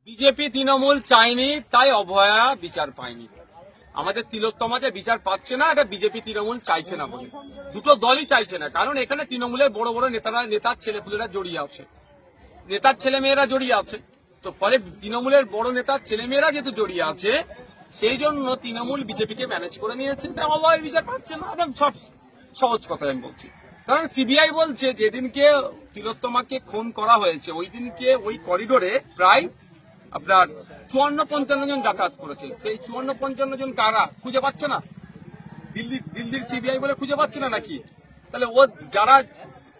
BJP Trinamool চায়নি, তাই অভয়া বিচার পায়নি। আমাদের তিলোত্তমা যে বিচার পাচ্ছে না, এটা বিজেপি তৃণমূল চাইছে না বলে। দুটো দলই চাইছে না, কারণ এখানে তৃণমূলের বড় বড় নেতার ছেলেপুলেরা জড়িয়ে আছে, নেতার ছেলেমেয়েরা জড়িয়ে আছে। তো ফলে তৃণমূলের বড় নেতার ছেলেমেয়েরা যেহেতু জড়িয়ে আছে, সেই জন্য তৃণমূল বিজেপিকে ম্যানেজ করে নিয়েছে। তাই অভয় বিচার পাচ্ছে না। সব সহজ কথা আমি বলছি। কারণ সিবিআই বলছে যেদিনকে তিলোত্তমাকে খুন করা হয়েছে, ওই দিনকে ওই করিডোরে প্রায় আপনার 54-55 জন যাতায়াত করেছে। সেই 54-55 জন কারা খুঁজে পাচ্ছে না? দিল্লির সিবিআই বলে খুঁজে পাচ্ছে না নাকি? তাহলে ও যারা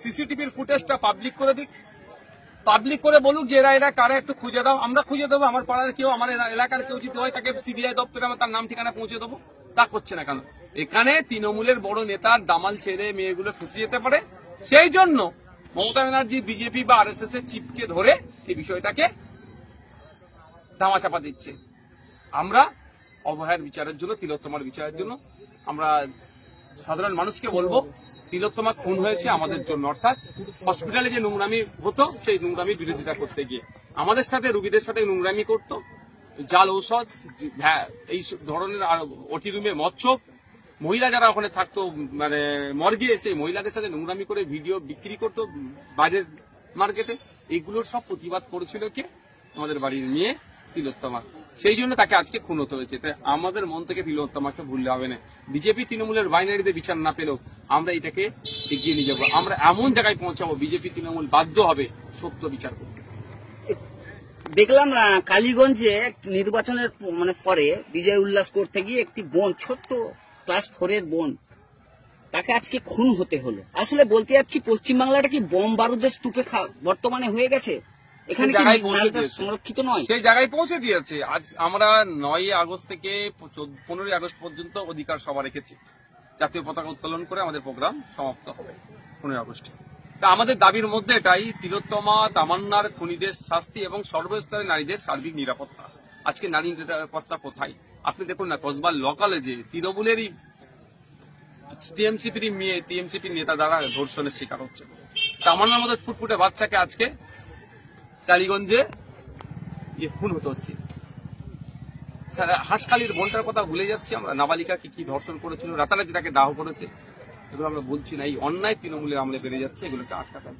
সিসিটিভির ফুটেজটা পাবলিক করে দিক, পাবলিক করে বলুক যে এরা কারা, একটু খুঁজে দাও, আমরা খুঁজে দেবো। আমার পাড়ার কেউ, আমার এলাকার কেউ যদি হয়, তাকে সিবিআই দপ্তরে আমরা তার নাম ঠিকানা পৌঁছে দেবো। তা করছে না কেন? এখানে তৃণমূলের বড় নেতার দামাল ছেড়ে মেয়েগুলো ফেঁসে যেতে পারে, সেই জন্য মমতা ব্যানার্জি বিজেপি বা আরএসএস এর চিপকে ধরে এই বিষয়টাকে ধামাচাপা দিচ্ছে। আমরা অভয়ার বিচারের জন্য, তিলোত্তমার বিচারের জন্য আমরা সাধারণ মানুষকে বলবো, তিলোত্তমা খুন হয়েছে আমাদের জন্য, অর্থাৎ হসপিটালে যে নোংরামি হতো, সেই নোংরামির বিরোধিতা করতে গিয়ে আমাদের সাথে রোগীদের সাথে নোংরামি করত, জাল ঔষধ, এই ধরনের ওটি রুমে মচ্ছপ, মহিলা যারা ওখানে থাকতো মানে মর্গে, সেই মহিলাদের সাথে নোংরামি করে ভিডিও বিক্রি করতো বাইরের মার্কেটে। এইগুলোর সব প্রতিবাদ করেছিল কে? আমাদের বাড়ির মেয়ে তিলোত্তমা। সেই জন্য তাকে আজকে খুন হতে হয়েছে। তাই আমাদের মন থেকে তিলোত্তমাকে ভুললে হবে না। বিজেপি তৃণমূলের বাইনারিতে বিচার না পেলেও আমরা এটাকে এগিয়ে নিয়ে যাবো। আমরা এমন জায়গায় পৌঁছাবো, বিজেপি তৃণমূল বাধ্য হবে সত্য বিচার করতে। দেখলাম কালীগঞ্জে নির্বাচনের পরে বিজয় উল্লাস করতে গিয়ে একটি বোন, ছোট্ট ক্লাস 4 এর বোন, তাকে আজকে খুন হতে হলো। আসলে বলতে যাচ্ছি, পশ্চিমবাংলাটা কি বোম বারুদের স্তূপে বর্তমানে হয়ে গেছে? এখানে সংরক্ষিত নয়, সেই জায়গায় পৌঁছে দিয়েছে। আজ আমরা 9 আগস্ট থেকে 15 আগস্ট পর্যন্ত অধিকার সভা রেখেছি। জাতীয় পতাকা উত্তোলন করে আমাদের প্রোগ্রাম সমাপ্ত হবে 15 আগস্টে। তা আমাদের দাবির মধ্যে এটাই, তিলোত্তমা, তামান্নার খুনিদের শাস্তি এবং সর্বস্তরের নারীদের সার্বিক নিরাপত্তা। আজকে নারী নিরাপত্তা কোথায়? আপনি দেখুন না, কসবার ল কলেজে তৃণমূলেরই টিএমসিপির মেয়ে, টিএমসিপির নেতা দ্বারা ধর্ষণের শিকার হচ্ছে। তামান্নার মতো ফুটফুটে বাচ্চাকে আজকে কালীগঞ্জে খুন হতে হচ্ছে। হাঁসখালির বোনটার কথা ভুলে যাচ্ছি আমরা, নাবালিকাকে কি ধর্ষণ করেছিল, রাতারাতি তাকে দাহ করেছে। এগুলো আমরা বলছি না, এই অন্যায় তৃণমূলের আমলে বেড়ে যাচ্ছে, এগুলোকে আটকাতে হবে।